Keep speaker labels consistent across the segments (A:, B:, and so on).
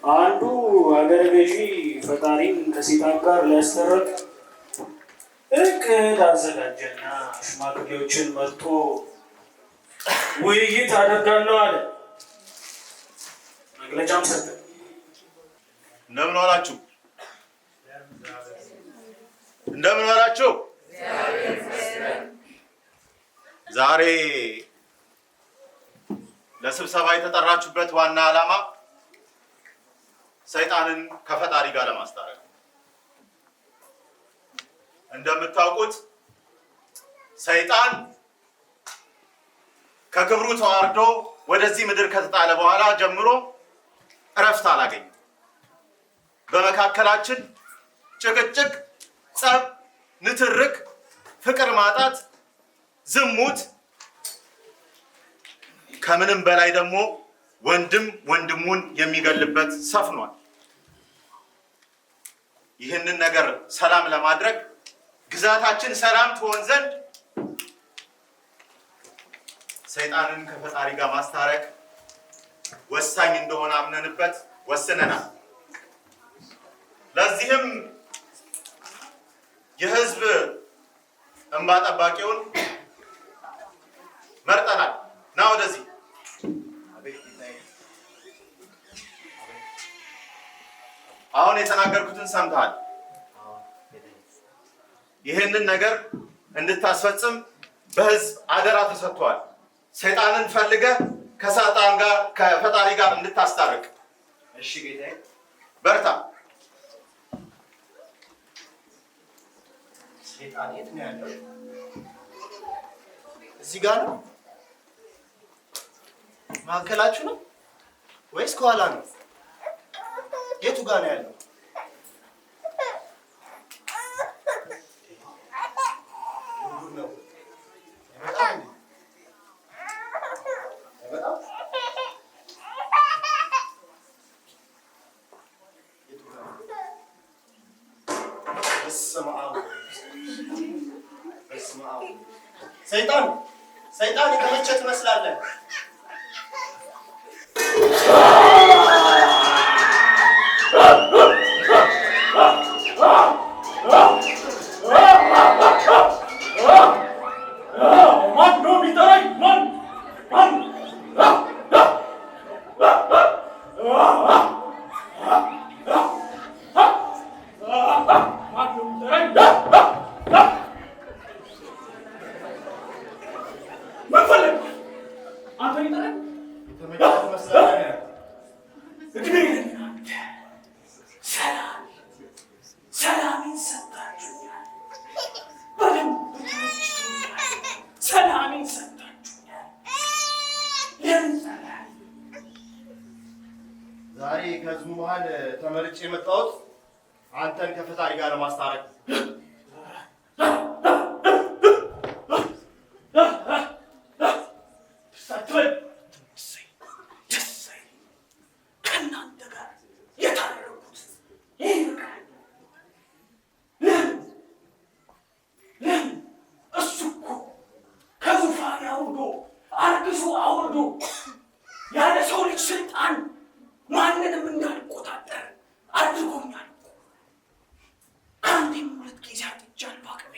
A: አንዱ ሀገረ ገዢ ፈጣሪን ከሴጣን ጋር ሊያስታርቅ እቅድ አዘጋጀና ሽማግሌዎችን መርጦ ውይይት አደርጋለሁ አለ። መግለጫም ሰጠ።
B: እንደምን ዋላችሁ? እንደምን ዋላችሁ? ዛሬ ለስብሰባ የተጠራችሁበት ዋና ዓላማ ሰይጣንን ከፈጣሪ ጋር ለማስታረቅ። እንደምታውቁት ሰይጣን ከክብሩ ተዋርዶ ወደዚህ ምድር ከተጣለ በኋላ ጀምሮ እረፍት አላገኘም። በመካከላችን ጭቅጭቅ፣ ጸብ፣ ንትርክ፣ ፍቅር ማጣት፣ ዝሙት፣ ከምንም በላይ ደግሞ ወንድም ወንድሙን የሚገልበት ሰፍኗል። ይህንን ነገር ሰላም ለማድረግ ግዛታችን ሰላም ትሆን ዘንድ ሰይጣንን ከፈጣሪ ጋር ማስታረቅ ወሳኝ እንደሆነ አምነንበት ወስነናል። ለዚህም የህዝብ እንባ ጠባቂውን መርጠናል። ና ወደዚህ። አሁን የተናገርኩትን ሰምተሃል። ይህንን ነገር እንድታስፈጽም በህዝብ አደራ ተሰጥቷል። ሰይጣንን ፈልገህ ከሳጣን ጋር ከፈጣሪ ጋር እንድታስታርቅ።
C: እሺ ጌታዬ።
B: በርታ።
C: ሰይጣን የት ነው ያለው? እዚህ ጋር ነው? ማዕከላችሁ ነው ወይስ ከኋላ ነው? የቱ ጋር ነው ያለው? ሰይጣን ሰይጣን የተመቸ ትመስላለህ። ዛሬ ከህዝቡ መሃል ተመርጬ የመጣሁት አንተን ከፈጣሪ ጋር ለማስታረቅ።
A: ያለ ሰው ልጅ ስልጣን ማንንም እንዳልቆጣጠር አድርጎኛል። ከአንዴም ሁለት ጊዜ አጥቻለሁ አቅሜ።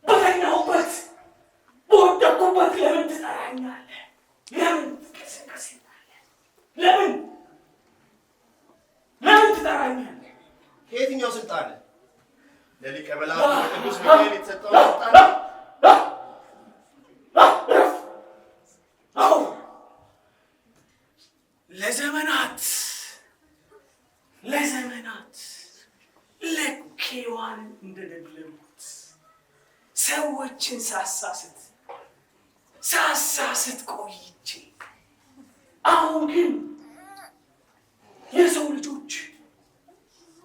A: በተኛሁበት በወደኩበት ለምን ትጠራኛለህ? ለምን ትቀሰቅሰኛለህ? ለምን ትጠራኛለህ?
C: ከየትኛው ስልጣን? ለሊቀ መላእክት ቅዱስ ሚካኤል የተሰጠው ስልጣን?
A: ለዘመናት ለኬዋን እንደደለምኩት ሰዎችን ሳሳስት ቆይቼ አሁን ግን የሰው ልጆች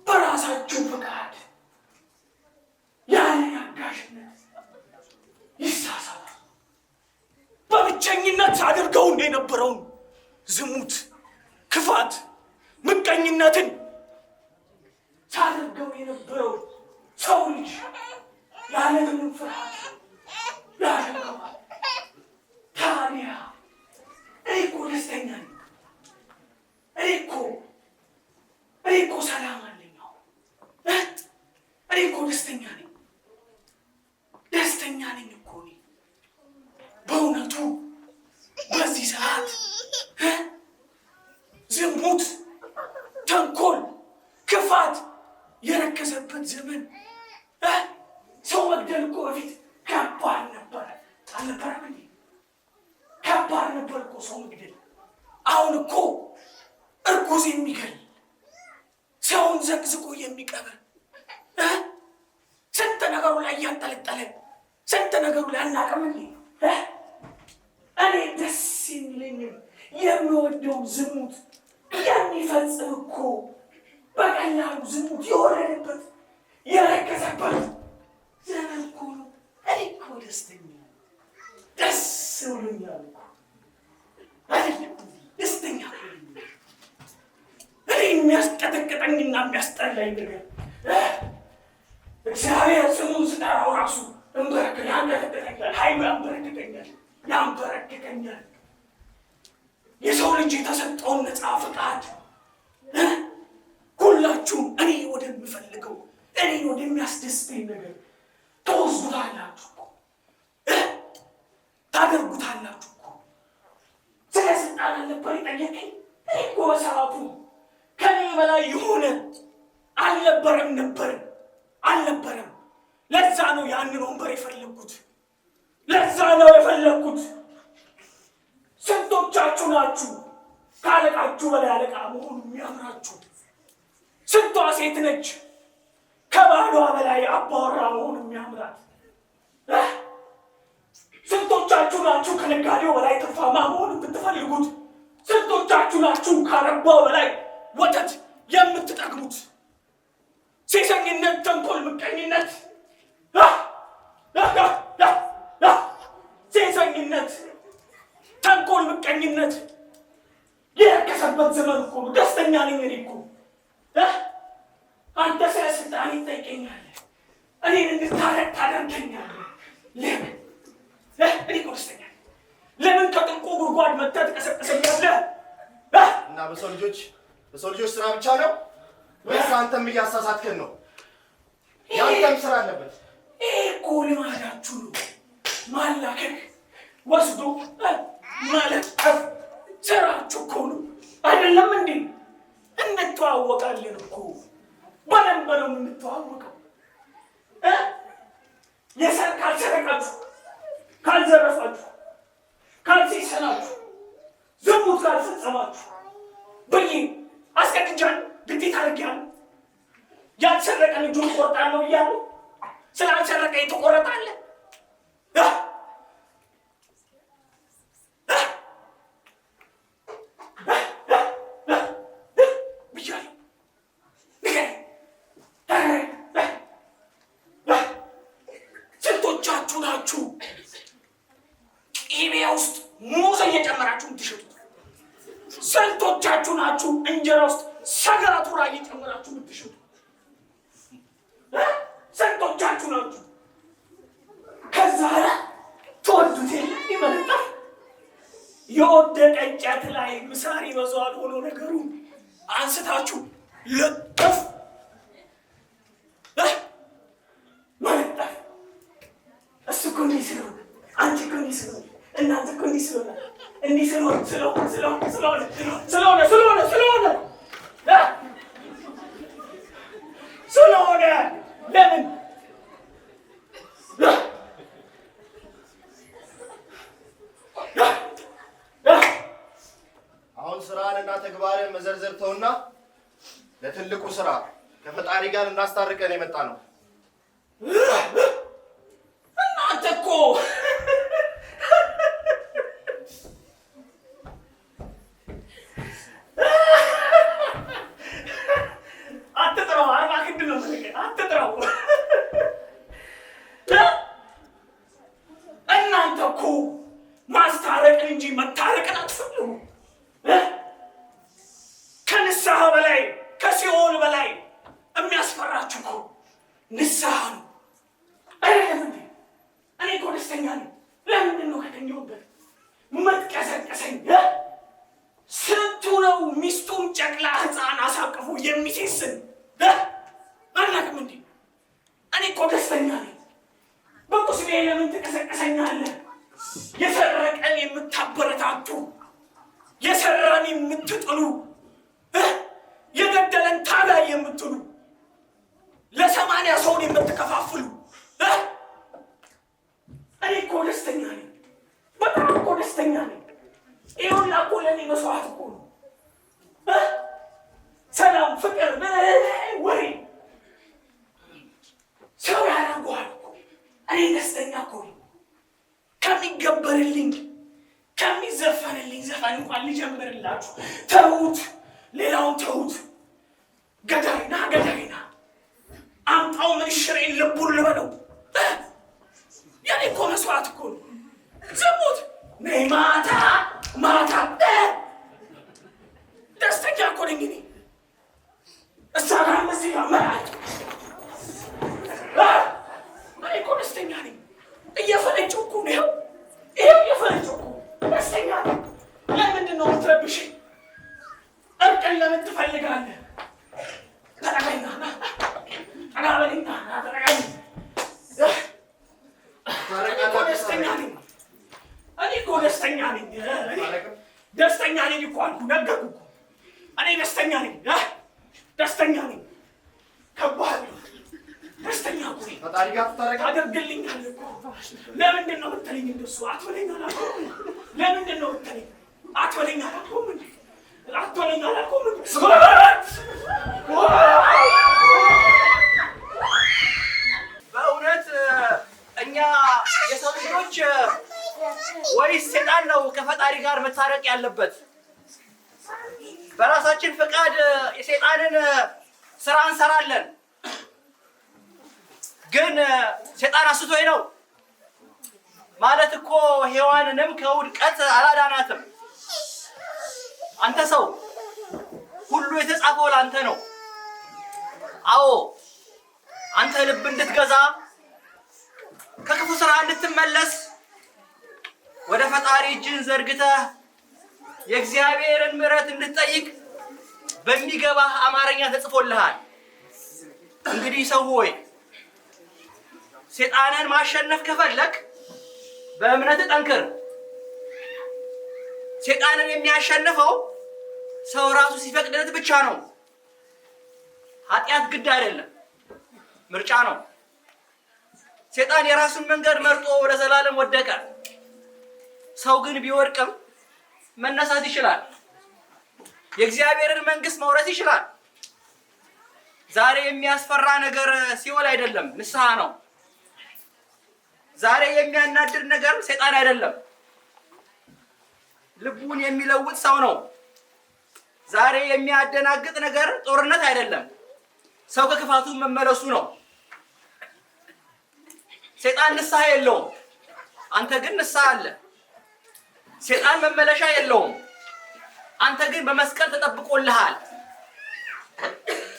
A: በራሳቸው ፈቃድ ያለ አጋዥነት ይሳሳታሉ። በብቸኝነት አድርገው የነበረውን ዝሙት፣ ክፋት፣ ምቀኝነትን ሳደርገው የነበረው ሰው ልጅ ያለምንም ፍርሃት ያደርገዋል። ታዲያ እኔ እኮ ደስተኛ ነኝ። እኔ እኮ
D: ዝሙት፣ ተንኮል፣ ክፋት የረከሰበት ዘመን ሰው መግደል እኮ በፊት ከባድ ነበር አልነበረም እንዴ? ከባድ ነበር እኮ ሰው መግደል። አሁን እኮ እርጉዝ የሚገል ሰውን ዘቅዝቆ የሚቀብር ስንት ነገሩ ላይ እያንጠለጠለ ስንት ነገሩ ላይ አናውቅም እንዴ? እኔ ደስ የሚለኝ የሚወደው ዝሙት የሚፈጽም እኮ በቀላሉ ዝሙት የወረደበት የረከሰበት ዘመን እኮ ነው። እኔ እኮ ደስተኛ ደስ ብሎኛል እኮ አይደለም ደስተኛ እኔ የሚያስቀጠቅጠኝና የሚያስጠላኝ ነገር እግዚአብሔር ስሙን ስጠራው ራሱ ያንበረክከኛል፣ ኃይሉ ያንበረክከኛል። የሰው ልጅ የተሰጠውን ነፃ ፈቃድ ሁላችሁም እኔ ወደምፈልገው እኔ ወደሚያስደስተኝ ነገር ተወስዱታላችሁ እኮ ታደርጉታላችሁ እኮ። ስለ ስልጣን አልነበር የጠየቀኝ? እኔ እኮ በሰዓቱ ከኔ በላይ የሆነ አልነበረም። ለዛ ነው ያንን ወንበር የፈለግኩት። ለዛ ነው የፈለግኩት። ስንቶቻችሁ ናችሁ ከአለቃችሁ በላይ አለቃ መሆኑ የሚያምራችሁ? ስንቷ ሴት ነች ከባሏ በላይ አባወራ መሆኑ የሚያምራት? ስንቶቻችሁ ናችሁ ከነጋዴው በላይ ትርፋማ መሆኑ የምትፈልጉት? ስንቶቻችሁ ናችሁ ካረባው በላይ ወተት የምትጠግሙት? ሴሰኝነት፣ ተንኮል፣ ምቀኝነት፣ ሴሰኝነት፣ ተንኮል፣ ምቀኝነት የረከሰበት ዘመን እኮ ነው። ደስተኛ ነኝ እኔ እኮ። አንተ ስለ ስልጣን ይጠይቀኛለህ፣ እኔን እንድታረቅ ታደርገኛለህ። ለምን? እኔ እኮ ደስተኛ ነኝ። ለምን ከጥልቁ ጉድጓድ መጥተህ ትቀሰቅሰኛለህ?
C: እና በሰው ልጆች ስራ ብቻ ነው ወይስ አንተም እያሳሳትከን ነው? ያንተም ስራ አለበት።
D: ይሄ እኮ ልማዳችሁ ነው። ማላከክ፣ ወስዶ ማለጠፍ ስራችሁ እኮ ነው አይደለም እንዴ? እንተዋወቃለን እኮ በደንብ ነው የምንተዋወቀው። ካልሰረቃችሁ፣ ካልዘረፋችሁ፣ ካልሴሰናችሁ፣ ዝሙት ካልፈጸማችሁ ብዬ አስቀድጃለሁ። ግዴታ አድርጌያለሁ። ያልሰረቀ ልጁን ቆርጣለሁ እያሉ ስላልሰረቀ የተቆረጠ አለ? ስንቶቻችሁ ናችሁ ቅቤ ውስጥ ሙዝ እየጨመራችሁ የምትሸጡት? ስንቶቻችሁ ናችሁ እንጀራ ውስጥ ሰገራቱራ እየጨመራችሁ የምትሸጡት? ስንቶቻችሁ ናችሁ ከዛ ተወዱት የለም ይመጣል የወደቀ እንጨት ላይ ምሳር ይበዛዋል ሆኖ ነገሩ አንስታችሁ ለጥፍ መለጠፍ። እሱ እኮ እንዲህ ስለሆነ፣ አንቺ እኮ እንዲህ ስለሆነ፣ እናንተ እኮ እንዲህ ስለሆነ ለምን
C: አሁን ስራህንና ተግባርህን መዘርዘር ተውና ለትልቁ ስራ ከፈጣሪ ጋር እናስታርቀን የመጣ ነው።
D: እናንተ እኮ አትጥራው፣ አርባ ክንድ ነው አትጥራው። እናንተ እኮ ማስታረቅን እንጂ መታረቅን አትፈልጉ። ከንስሐ በላይ ከሲኦል በላይ የሚያስፈራችሁ እኮ ንስሐ ነው አይደለም እንዴ? እኔ እኮ ደስተኛ ነኝ። ለምንድን ነው ከተኛሁበት መትቀሰቀሰኝ? ስንቱ ነው ሚስቱን ጨቅላ ሕፃን አሳቅፎ የሚሴስን አናውቅም እንዴ? እኔ እኮ ደስተኛ ነኝ። በቁስሌ ለምን ትቀሰቀሰኛለህ? የሰረቀን የምታበረታቱ፣ የሰራን የምትጥሉ፣ ለኔ መስዋዕት እኮ ነው። ሰላም ፍቅር ወሬ ሰው ያደርገዋል እኮ። እኔ ደስተኛ እኮ ነኝ። ከሚገበርልኝ ከሚዘፈንልኝ ዘፈን እንኳን ልጀምርላችሁ። ተዉት፣ ሌላውን ተዉት። ገዳይና አምጣው ምንሽሬን ልቡን ልበለው። ያኔ እኮ መስዋዕት እኮ ነው። ዝሙት ነይ ማታ ደስተኛ እኮ ነኝ እኔ። እሷ ጋር እዚህ ጋር መራጭ እኔ እኮ ደስተኛ ነኝ። እየፈለጨው እኮ ነው። ይኸው እየፈለጨው እኮ ደስተኛ ነኝ። ለምንድን ነው የምትረብሽኝ? እርቅን ለምን ትፈልጋለህ? ተጠቀኝና ጠጋ በለኝና ተጠቀኝ። እኔ እኮ ደስተኛ ነኝ። ደስተኛ ነኝ እኮ አልኩህ፣ ነገርኩህ እኮ። እኔ ደስተኛ ነኝ። ከባድ ነው። ደስተኛ እኮ ነኝ። ታደርግልኛለህ እኮ። ለምንድን ነው የምትለኝ እንደሱ? አትበለኝ አላልኩም? ለምንድን ነው የምትለኝ? አትበለኝ አላልኩም?
E: በእውነት እኛ የሰው ልጆች ወይስ ሰይጣን ነው ከፈጣሪ ጋር መታረቅ ያለበት? በራሳችን ፈቃድ የሰይጣንን ስራ እንሰራለን። ግን ሰይጣን አስቶኝ ነው ማለት እኮ ሔዋንንም ከውድቀት አላዳናትም። አንተ ሰው ሁሉ የተጻፈው ለአንተ ነው። አዎ አንተ ልብ እንድትገዛ ከክፉ ስራ እንድትመለስ ወደ ፈጣሪ እጅን ዘርግተህ የእግዚአብሔርን ምሕረት እንድትጠይቅ በሚገባህ አማርኛ ተጽፎልሃል። እንግዲህ ሰው ሆይ ሰይጣንን ማሸነፍ ከፈለክ በእምነት ጠንክር። ሰይጣንን የሚያሸንፈው ሰው ራሱ ሲፈቅድለት ብቻ ነው። ኃጢአት ግድ አይደለም፣ ምርጫ ነው። ሰይጣን የራሱን መንገድ መርጦ ለዘላለም ወደቀ። ሰው ግን ቢወድቅም መነሳት ይችላል። የእግዚአብሔርን መንግስት መውረስ ይችላል። ዛሬ የሚያስፈራ ነገር ሲኦል አይደለም፣ ንስሐ ነው። ዛሬ የሚያናድድ ነገር ሰይጣን አይደለም፣ ልቡን የሚለውጥ ሰው ነው። ዛሬ የሚያደናግጥ ነገር ጦርነት አይደለም፣ ሰው ከክፋቱ መመለሱ ነው። ሰይጣን ንስሐ የለውም፣ አንተ ግን ንስሐ አለ። ሰይጣን መመለሻ የለውም፣ አንተ ግን በመስቀል ተጠብቆልሃል።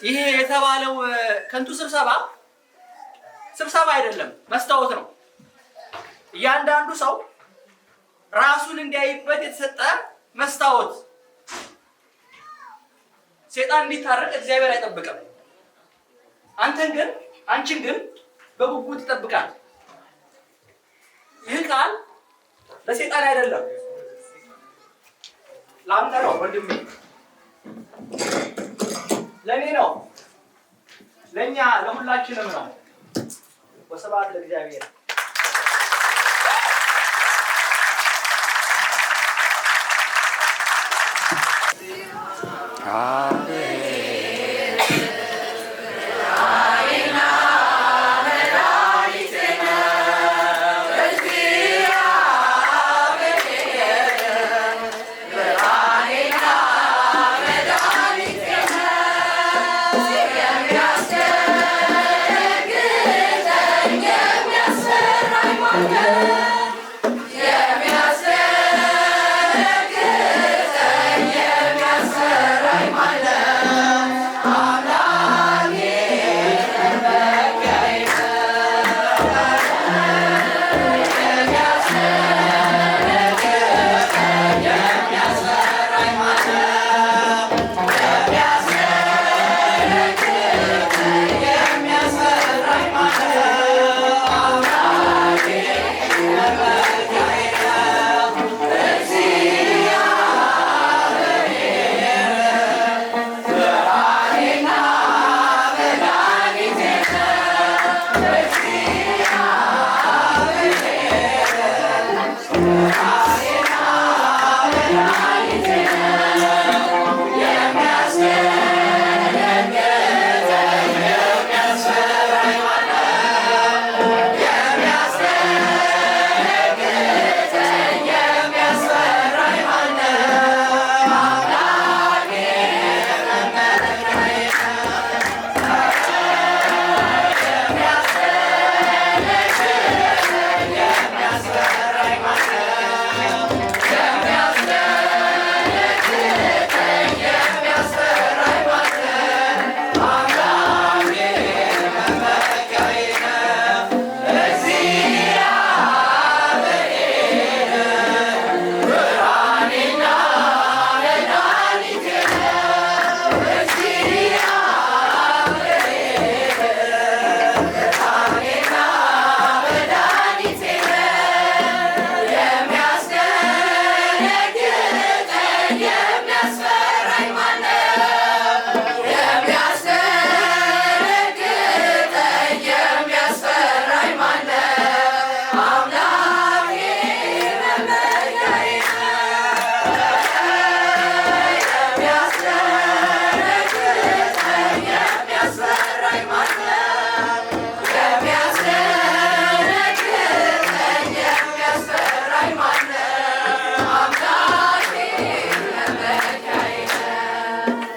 E: ይሄ የተባለው ከንቱ ስብሰባ አይደለም፣ መስታወት ነው። እያንዳንዱ ሰው ራሱን እንዲያይበት የተሰጠ መስታወት። ሰይጣን እንዲታረቅ እግዚአብሔር አይጠብቅም። አንቺን ግን በጉጉት ይጠብቃል። ይህ ቃል ለሰይጣን አይደለም፣ ለአንተ ነው ወንድሜ፣ ለእኔ ነው፣ ለእኛ ለሁላችንም ነው። ወስብሐት ለእግዚአብሔር።
F: Ah.